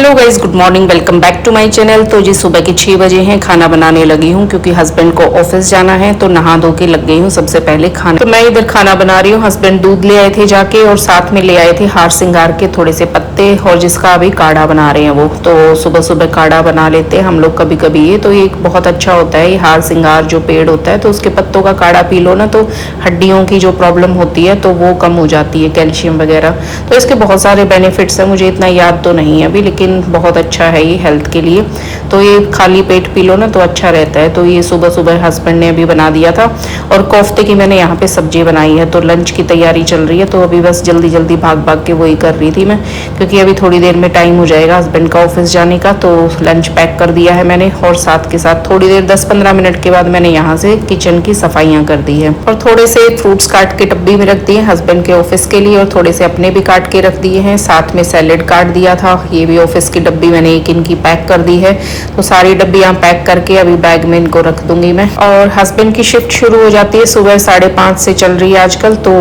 Hello guys, good morning, welcome back to my channel. तो जी सुबह के 6 बजे हैं, खाना बनाने लगी हूँ क्योंकि हस्बैंड को ऑफिस जाना है। तो नहा धो के लग गई हूँ सबसे पहले खाना। तो मैं इधर खाना बना रही हूँ। हस्बैंड दूध ले आए थे जाके और साथ में ले आए थे हार सिंगार के थोड़े से पत्ते, और जिसका अभी काढ़ा बना रहे हैं वो। तो सुबह सुबह काढ़ा बना लेते हैं हम लोग कभी कभी। ये तो एक बहुत अच्छा होता है, ये हार सिंगार जो पेड़ होता है तो उसके पत्तों का काढ़ा पी लो ना, तो हड्डियों की जो प्रॉब्लम होती है तो वो कम हो जाती है, कैल्शियम वगैरह। तो इसके बहुत सारे बेनिफिट्स हैं, मुझे इतना याद तो नहीं है अभी, लेकिन बहुत अच्छा है ये हेल्थ के लिए। तो ये खाली पेट पी लो ना तो अच्छा रहता है। तो ये सुबह सुबह हस्बैंड ने अभी बना दिया था। और कोफ्ते की मैंने यहाँ पे सब्जी बनाई है। तो लंच की तैयारी चल रही है, तो अभी बस जल्दी जल्दी भाग भाग के वही कर रही थी मैं, क्योंकि अभी थोड़ी देर में टाइम हो जाएगा हस्बैंड का ऑफिस जाने का। तो लंच पैक कर दिया है मैंने, और साथ के साथ थोड़ी देर 10-15 मिनट के बाद मैंने यहाँ से किचन की सफाइयाँ कर दी है। और थोड़े से फ्रूट्स काट के डब्बी में रख दिए हस्बैंड के ऑफिस के लिए, और थोड़े से अपने भी काट के रख दिए हैं। साथ में सैलेड काट दिया था, ये भी ऑफिस की डब्बी मैंने एक इनकी पैक कर दी है। तो सारी डब्बियां पैक करके अभी बैग में इनको रख दूंगी मैं। और हस्बैंड की शिफ्ट शुरू हो जाती है सुबह 5:30 से चल रही है आजकल, तो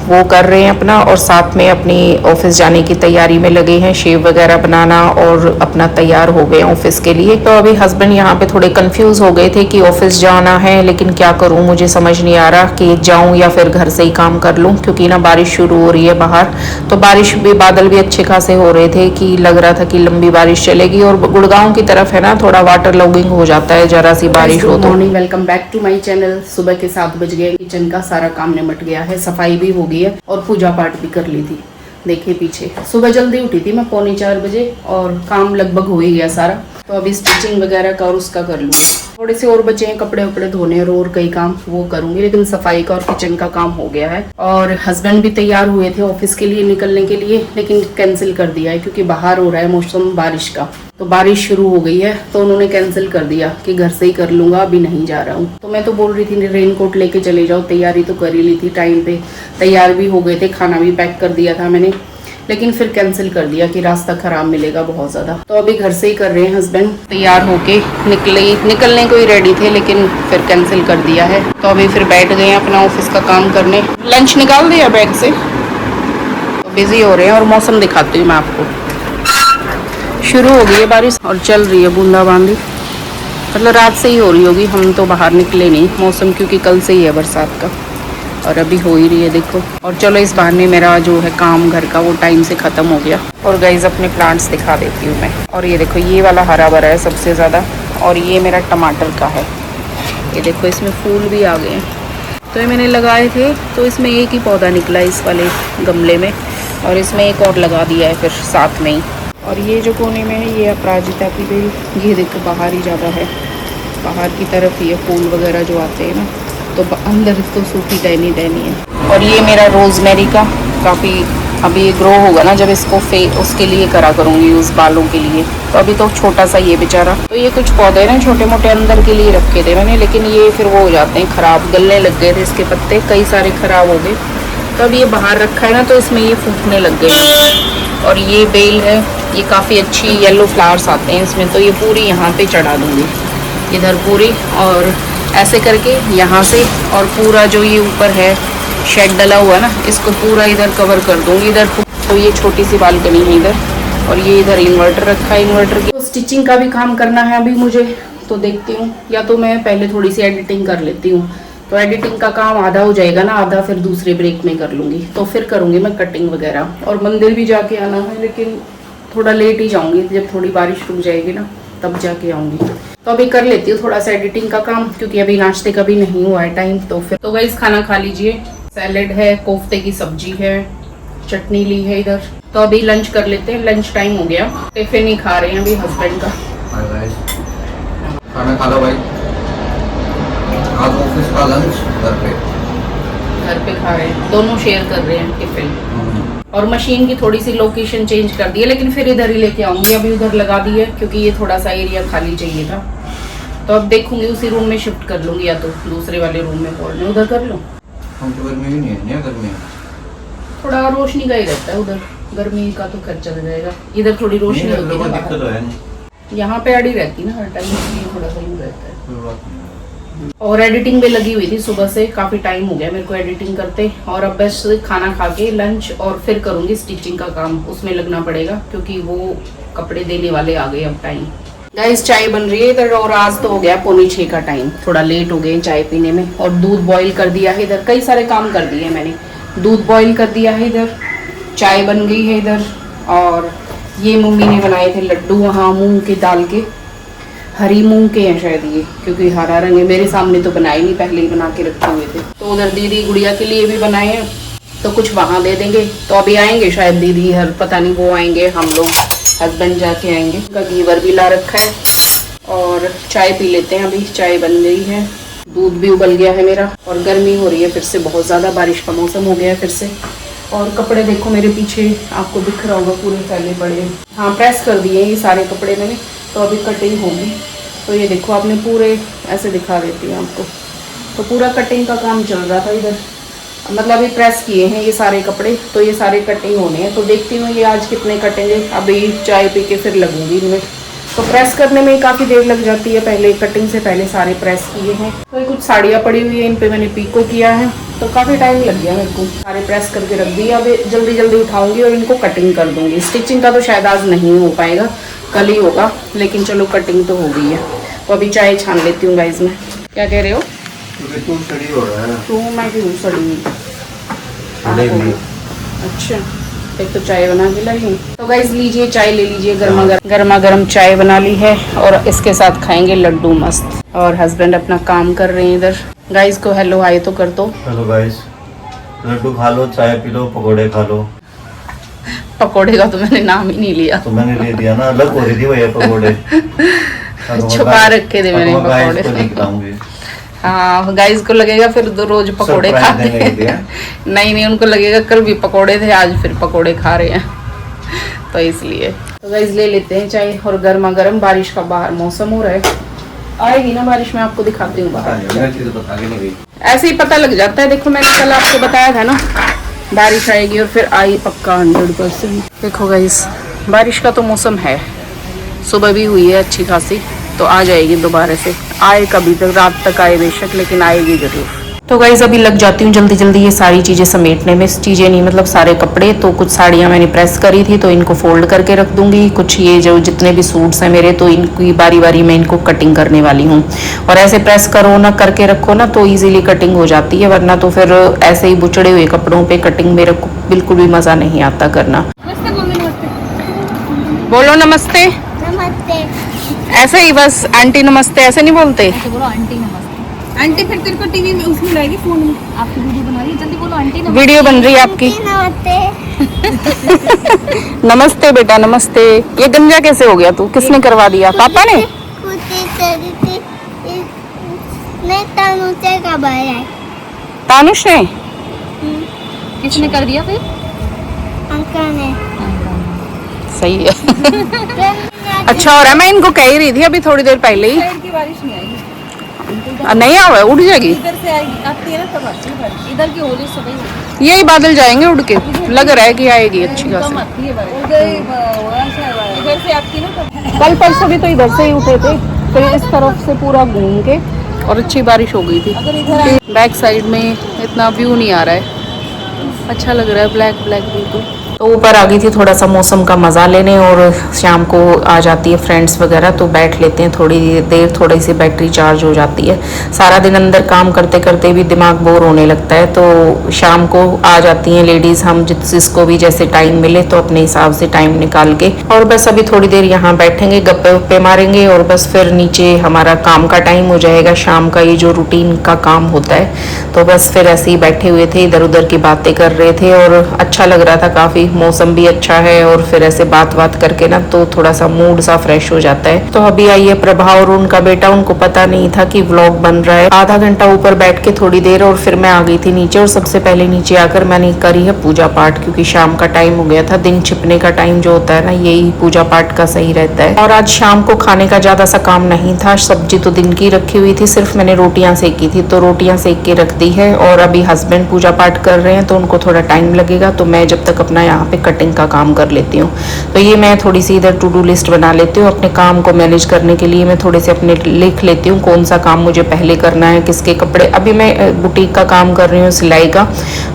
वो कर रहे हैं अपना, और साथ में अपनी ऑफिस जाने की तैयारी में लगे हैं, शेव वगैरह बनाना, और अपना तैयार हो गए ऑफिस के लिए। तो अभी हस्बैंड यहाँ पे थोड़े कंफ्यूज हो गए थे कि ऑफिस जाना है, लेकिन क्या करूँ, मुझे समझ नहीं आ रहा कि जाऊँ या फिर घर से ही काम कर लूँ, क्योंकि ना बारिश शुरू हो रही है बाहर। तो बारिश भी, बादल भी अच्छे खासे हो रहे थे कि लग रहा था कि लंबी बारिश चलेगी। और गुड़गांव की तरफ है ना, थोड़ा वाटर लॉगिंग हो जाता है जरा सी बारिश हो तो। Morning, welcome back to my channel. सुबह के 7 बज गए, किचन का सारा काम निपट गया है, सफाई भी हो गई है और पूजा पाठ भी कर ली थी। देखिए पीछे, सुबह जल्दी उठी थी मैं 3:45 बजे, और काम लगभग हो ही गया सारा। तो अभी स्टिचिंग वगैरह का और उसका कर लूँ। थोड़े से और बचे हैं कपड़े वपड़े धोने और कई काम, वो करूंगी, लेकिन सफाई का और किचन का काम हो गया है। और हस्बैंड भी तैयार हुए थे ऑफिस के लिए निकलने के लिए, लेकिन कैंसिल कर दिया है क्योंकि बाहर हो रहा है मौसम बारिश का। तो बारिश शुरू हो गई है, तो उन्होंने कैंसिल कर दिया कि घर से ही कर लूंगा, अभी नहीं जा रहा हूँ। तो मैं तो बोल रही थी रेनकोट लेके चले जाओ, तैयारी तो कर ही ली थी टाइम पे, तैयार भी हो गए थे, खाना भी पैक कर दिया था मैंने, लेकिन फिर कैंसिल कर दिया कि रास्ता खराब मिलेगा बहुत ज़्यादा। तो अभी घर से ही कर रहे हैं हस्बैंड, तैयार होके निकलने को ही रेडी थे, लेकिन फिर कैंसिल कर दिया है। तो अभी फिर बैठ गए हैं अपना ऑफिस का काम करने। लंच निकाल दिया बैग से, तो बिजी हो रहे हैं। और मौसम दिखाती हूँ मैं आपको, शुरू हो गई है बारिश और चल रही है बूंदाबांदी, मतलब रात से ही हो रही होगी। हम तो बाहर निकले नहीं, मौसम क्योंकि कल से ही है बरसात का, और अभी हो ही रही है देखो। और चलो इस बहाने मेरा जो है काम घर का वो टाइम से ख़त्म हो गया। और गाइस अपने प्लांट्स दिखा देती हूँ मैं। और ये देखो, ये वाला हरा भरा है सबसे ज़्यादा, और ये मेरा टमाटर का है। ये देखो इसमें फूल भी आ गए हैं। तो ये मैंने लगाए थे, तो इसमें एक ही पौधा निकला इस वाले गमले में, और इसमें एक और लगा दिया है फिर साथ में ही। और ये जो कोने में है ये अपराजिता की बेल, ये देखो बाहर ही ज़्यादा है, बाहर की तरफ ये फूल वगैरह जो आते हैं ना, तो अंदर तो सूखी टहनी है। और ये मेरा रोजमेरी का काफ़ी अभी ग्रो होगा ना जब इसको उसके लिए करा करूँगी यूज़, बालों के लिए। तो अभी तो छोटा सा ये बेचारा। तो ये कुछ पौधे ना छोटे मोटे अंदर के लिए रखे थे मैंने, लेकिन ये फिर वो हो जाते हैं ख़राब, गलने लग गए थे इसके पत्ते, कई सारे ख़राब हो गए। तो अब ये बाहर रखा है ना, तो इसमें ये फूटने लग गए। और ये बेल है, ये काफ़ी अच्छी येलो फ्लावर्स आते हैं इसमें, तो ये पूरी यहाँ पर चढ़ा दूँगी, इधर पूरी, और ऐसे करके यहाँ से, और पूरा जो ये ऊपर है शेड डला हुआ ना, इसको पूरा इधर कवर कर दूँगी इधर। तो ये छोटी सी बालकनी है इधर, और ये इधर इन्वर्टर रखा है, इन्वर्टर की। तो स्टिचिंग का भी काम करना है अभी मुझे, तो देखती हूँ, या तो मैं पहले थोड़ी सी एडिटिंग कर लेती हूँ, तो एडिटिंग का काम आधा हो जाएगा ना, आधा फिर दूसरे ब्रेक में कर लूँगी। तो फिर करूँगी मैं कटिंग वगैरह, और मंदिर भी जाके आना है, लेकिन थोड़ा लेट ही जाऊँगी, जब थोड़ी बारिश रुक जाएगी ना तब जाके आऊँगी। तो अभी कर लेती हूँ थोड़ा सा एडिटिंग का काम, क्योंकि अभी नाश्ते का भी नहीं हुआ है टाइम। तो फिर तो गाइस खाना खा लीजिए, सैलेड है, कोफ्ते की सब्जी है, चटनी ली है इधर। तो अभी लंच कर लेते हैं, लंच टाइम हो गया। टिफिन ही खा रहे हैं अभी हस्बैंड का। खाना खा लो भाई, आज ऑफिस का लंच घर पे खा रहे हैं, दोनों शेयर कर रहे हैं टिफिन। और मशीन की थोड़ी सी लोकेशन चेंज कर दी है, लेकिन फिर इधर ही लेके आऊँगी, अभी उधर लगा दी है क्योंकि ये थोड़ा सा एरिया खाली चाहिए था। तो अब देखूंगी उसी रूम में शिफ्ट कर लूँगी, या तो दूसरे वाले रूम में पढ़ने उधर कर लूँ। हम तो गर्मी ही नहीं है, गर्मी थोड़ा रोशनी का ही रहता है उधर, गर्मी का तो खर्च चल जाएगा, इधर थोड़ी रोशनी होती है, यहाँ पे आड़ी रहती ना हर टाइम, थोड़ा सा यूँ रहता है। और एडिटिंग भी लगी हुई थी सुबह से, काफ़ी टाइम हो गया मेरे को एडिटिंग करते। और अब बस खाना खा के लंच, और फिर करूँगी स्टिचिंग का काम, उसमें लगना पड़ेगा क्योंकि वो कपड़े देने वाले आ गए अब टाइम। गाइस चाय बन रही है इधर और आज तो हो गया 5:45 का टाइम, थोड़ा लेट हो गए चाय पीने में। और दूध बॉईल कर दिया है इधर, कई सारे काम कर दिए मैंने। दूध बॉईल कर दिया है इधर, चाय बन गई है इधर। और ये मम्मी ने बनाए थे लड्डू वहाँ मूंग के दाल के, हरी मूंग के हैं शायद ये, क्योंकि हरा रंग है। मेरे सामने तो बनाए नहीं, पहले ही बना के रखे हुए थे। तो उधर दीदी गुड़िया के लिए भी बनाए हैं, तो कुछ वहाँ दे देंगे। तो अभी आएंगे शायद दीदी, हर पता नहीं वो आएंगे, हम लोग हस्बैंड जाके आएंगे। उनका घीवर भी ला रखा है और चाय पी लेते हैं। अभी चाय बन गई है, दूध भी उबल गया है मेरा। और गर्मी हो रही है फिर से बहुत ज़्यादा, बारिश का मौसम हो गया है फिर से। और कपड़े देखो मेरे पीछे, आपको दिख रहा होगा पूरे फैले पड़े। हाँ प्रेस कर दिए ये सारे कपड़े मैंने, तो अभी कटिंग होगी। तो ये देखो आपने पूरे ऐसे दिखा देती है आपको, तो पूरा कटिंग का काम चल रहा था इधर। मतलब अभी प्रेस किए हैं ये सारे कपड़े, तो ये सारे कटिंग होने हैं। तो देखती हूँ ये आज कितने कटेंगे। अभी चाय पी के फिर लगूंगी इनमें। तो प्रेस करने में काफ़ी देर लग जाती है, पहले कटिंग से पहले सारे प्रेस किए हैं। तो ये कुछ साड़ियाँ पड़ी हुई है, इन पे मैंने पीको किया है, तो काफ़ी टाइम लग गया मेरे को। सारे प्रेस करके रख दिया, अब जल्दी जल्दी उठाऊंगी और इनको कटिंग कर दूंगी। स्टिचिंग का तो शायद आज नहीं हो पाएगा, कल ही होगा, लेकिन चलो कटिंग तो हो गई है। तो अभी चाय छान लेती हूँ गाइस मैं। क्या कह रहे हो? तू सड़ी हो रहा है। तो मैं भी हूँ सड़ी हुई। अच्छा, एक तो चाय बना के लाई हूँ। तो गाइस लीजिए चाय ले लीजिए, गर्मा गर्म चाय बना ली है और इसके साथ खाएंगे लड्डू मस्त। और हस्बैंड अपना काम कर रहे हैं इधर। गाइस को हेलो हाय तो कर दो। हेलो गाइस, लड्डू खा लो, चाय पी लो, पकोड़े खा लो। पकोड़े का तो मैंने नाम ही नहीं लिया, तो मैंने ले दिया ना, अलग हो रही थी भैया पकोड़े। छुपा रखे थे मैंने पकोड़े। हाँ गाइस को लगेगा फिर दो रोज पकोड़े खाते हैं। नहीं उनको लगेगा कल भी पकोड़े थे, आज फिर पकोड़े खा रहे हैं, तो इसलिए। तो गाइस ले लेते हैं चाय। और गर्मा गर्म, बारिश का बाहर मौसम हो रहा है, आएगी ना बारिश, मैं आपको दिखाती हूँ बाहर। ऐसे ही पता लग जाता है। देखो मैंने कल आपको बताया था ना बारिश आएगी, और फिर आई पक्का 100%। देखो गाइस बारिश का तो मौसम है, सुबह भी हुई है अच्छी खासी, तो आ जाएगी दोबारा से। आए कभी तक, रात तक आए बेशक, लेकिन आएगी जरूर। तो गाइस अभी लग जाती हूँ जल्दी जल्दी ये सारी चीज़ें समेटने में। चीज़ें नहीं मतलब सारे कपड़े। तो कुछ साड़ियाँ मैंने प्रेस करी थी, तो इनको फोल्ड करके रख दूंगी। कुछ ये जो जितने भी सूट्स हैं मेरे, तो इनकी बारी बारी में इनको कटिंग करने वाली हूँ। और ऐसे प्रेस करो ना, करके रखो ना, तो ईजिली कटिंग हो जाती है, वरना तो फिर ऐसे ही बुचड़े हुए कपड़ों पर कटिंग मेरे को बिल्कुल भी मज़ा नहीं आता करना। बोलो नमस्ते। नमस्ते। ऐसे ही बस आंटी नमस्ते, ऐसे नहीं बोलते। बोलो आंटी नमस्ते। आंटी फिर तेरे को टीवी में उसमें लाएगी, फोन में आपकी वीडियो बना रही है, जल्दी बोलो आंटी नमस्ते। वीडियो बन रही है आपकी। नमस्ते। नमस्ते बेटा नमस्ते। ये गंजा कैसे हो गया? तू किसने करवा दिया? पापा ने? तानुष ने? किसने कर दिया फिर? अंकल ने। सही है। अच्छा हो रहा है, मैं इनको कह ही रही थी अभी थोड़ी देर पहले ही। की बारिश नहीं आएगी, नहीं आवा, उड़ जाएगी। इधर से आएगी, आती है ना तब आती है बारिश। इधर की होली सुबह यही बादल जाएंगे उड़ के, लग रहा है कि आएगी अच्छी खासी। आती है बारिश, इधर से आती है ना तब। कल परसों भी तो इधर से ही उठे थे, फिर इस तरफ से पूरा घूम के और अच्छी बारिश हो गई थी। अगर इधर बैक साइड में इतना व्यू नहीं आ रहा है, अच्छा लग रहा है ब्लैक ब्लैक बिल्कुल। तो ऊपर आ गई थी थोड़ा सा मौसम का मज़ा लेने, और शाम को आ जाती है फ्रेंड्स वगैरह, तो बैठ लेते हैं थोड़ी देर, थोड़ी सी बैटरी चार्ज हो जाती है। सारा दिन अंदर काम करते करते भी दिमाग बोर होने लगता है, तो शाम को आ जाती हैं लेडीज़, हम जिसको भी जैसे टाइम मिले तो अपने हिसाब से टाइम निकाल के। और बस अभी थोड़ी देर यहाँ बैठेंगे, गप्पे वप्पे मारेंगे, और बस फिर नीचे हमारा काम का टाइम हो जाएगा, शाम का ये जो रूटीन का काम होता है। तो बस फिर ऐसे ही बैठे हुए थे, इधर उधर की बातें कर रहे थे, और अच्छा लग रहा था काफ़ी, मौसम भी अच्छा है, और फिर ऐसे बात करके ना तो थोड़ा सा मूड सा फ्रेश हो जाता है। तो अभी आई है प्रभा और उनका बेटा, उनको पता नहीं था कि व्लॉग बन रहा है। आधा घंटा ऊपर बैठ के थोड़ी देर, और फिर मैं आ गई थी नीचे, और सबसे पहले नीचे आकर मैंने करी है पूजा पाठ, क्योंकि शाम का टाइम हो गया था। दिन छिपने का टाइम जो होता है ना, यही पूजा पाठ का सही रहता है। और आज शाम को खाने का ज्यादा सा काम नहीं था, सब्जी तो दिन की रखी हुई थी, सिर्फ मैंने रोटियां सेकी थी, तो रोटियां सेक के रख दी है। और अभी हस्बैंड पूजा पाठ कर रहे हैं, तो उनको थोड़ा टाइम लगेगा, तो मैं जब तक अपना यहाँ यहाँ पे कटिंग का काम कर लेती हूँ। तो ये मैं थोड़ी सी इधर टू डू लिस्ट बना लेती हूँ। अपने काम को मैनेज करने के लिए मैं थोड़े से अपने लिख लेती हूँ कौन सा काम मुझे पहले करना है, किसके कपड़े। अभी मैं बुटीक का काम कर रही हूँ, सिलाई का,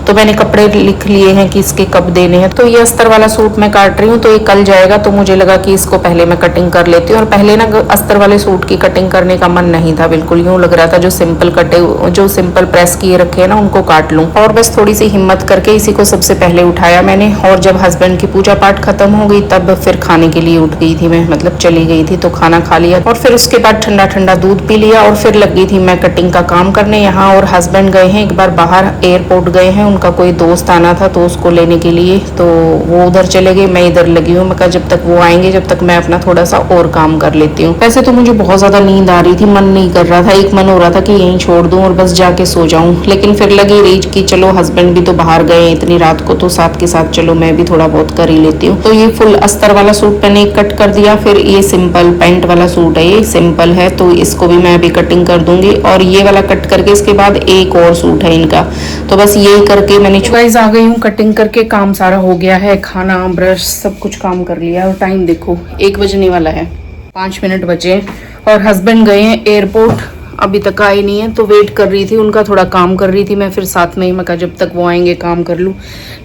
तो मैंने कपड़े लिख लिए हैं कि इसके कब देने हैं। तो ये अस्तर वाला सूट मैं काट रही हूँ, तो ये कल जाएगा, तो मुझे लगा कि इसको पहले मैं कटिंग कर लेती हूँ। और पहले ना अस्तर वाले सूट की कटिंग करने का मन नहीं था, बिल्कुल यूँ लग रहा था जो सिंपल प्रेस किए रखे हैं ना उनको काट लूँ। और बस थोड़ी सी हिम्मत करके इसी को सबसे पहले उठाया मैंने। और जब हस्बैंड की पूजा पाठ खत्म हो गई तब फिर खाने के लिए उठ गई थी मैं, मतलब चली गई थी, तो खाना खा लिया और फिर उसके बाद ठंडा ठंडा दूध पी लिया और फिर लग गई थी मैं कटिंग का काम करने यहाँ। और हस्बैंड गए हैं एक बार बाहर, एयरपोर्ट गए हैं, उनका कोई दोस्त आना था तो उसको लेने के लिए, तो वो उधर चले गए, मैं इधर लगी हूँ। मैं कहा जब तक वो आएंगे जब तक मैं अपना थोड़ा सा और काम कर लेती हूँ। वैसे तो मुझे बहुत ज्यादा नींद आ रही थी, मन नहीं कर रहा था, एक मन हो रहा था कि यहीं छोड़ दूं और बस जाके सो जाऊं, लेकिन फिर लगी रही कि चलो हस्बैंड भी तो बाहर गए इतनी रात को, तो साथ के साथ चलो मैं भी थोड़ा बहुत कर ही लेती हूँ। तो ये फुल अस्तर वाला सूट मैंने कट कर दिया। फिर ये सिंपल पैंट वाला सूट है, ये सिंपल है तो इसको भी मैं अभी कटिंग कर दूंगी। और ये वाला कट करके इसके बाद एक और सूट है इनका, तो बस यही करके मैंने गाइस आ गई हूँ कटिंग करके। काम सारा हो गया है, खाना ब्रश सब कुछ काम कर लिया। और टाइम देखो 1 बजने वाला है, 5 मिनट बचे और हस्बैंड गए हैं एयरपोर्ट, अभी तक आए नहीं है, तो वेट कर रही थी उनका, थोड़ा काम कर रही थी मैं, फिर साथ में ही मैं कहा जब तक वो आएंगे काम कर लूँ।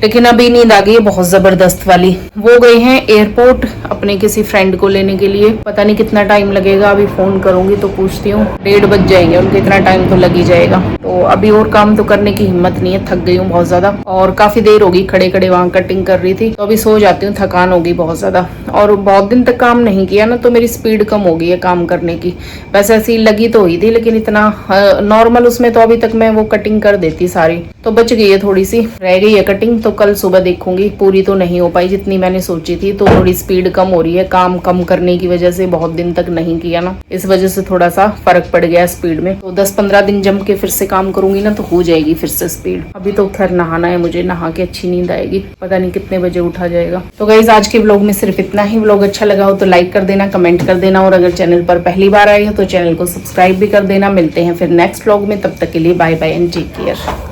लेकिन अभी नींद आ गई है बहुत जबरदस्त वाली। वो गए हैं एयरपोर्ट अपने किसी फ्रेंड को लेने के लिए, पता नहीं कितना टाइम लगेगा, अभी फोन करूंगी तो पूछती हूँ। 1:30 बज जाएंगे उनके, इतना टाइम तो लग ही जाएगा। तो अभी और काम तो करने की हिम्मत नहीं है, थक गई हूँ बहुत ज्यादा और काफी देर होगी खड़े खड़े वहां कटिंग कर रही थी, तो अभी सो जाती हूँ, थकान होगी बहुत ज्यादा। और बहुत दिन तक काम नहीं किया ना, तो मेरी स्पीड कम हो गई है काम करने की। वैसे ऐसी लगी तो हुई थी लेकिन इतना नॉर्मल उसमें तो अभी तक मैं वो कटिंग कर देती सारी, तो बच गई है, थोड़ी सी रह गई है कटिंग, तो कल सुबह देखूंगी। पूरी तो नहीं हो पाई जितनी मैंने सोची थी, तो थोड़ी स्पीड कम हो रही है, काम कम करने की वजह से, बहुत दिन तक नहीं किया ना, इस वजह से थोड़ा सा फर्क पड़ गया स्पीड में। तो 10-15 दिन जम के फिर से काम करूंगी ना तो हो जाएगी फिर से स्पीड। अभी तो खैर नहाना है मुझे, नहा के अच्छी नींद आएगी, पता नहीं कितने बजे उठा जाएगा। तो गाइस आज के व्लॉग में सिर्फ इतना ही। व्लॉग अच्छा लगा हो तो लाइक कर देना, कमेंट कर देना, और अगर चैनल पर पहली बार आए हो तो चैनल को सब्सक्राइब भी कर देना। मिलते हैं फिर नेक्स्ट व्लॉग में, तब तक के लिए bye bye and take care.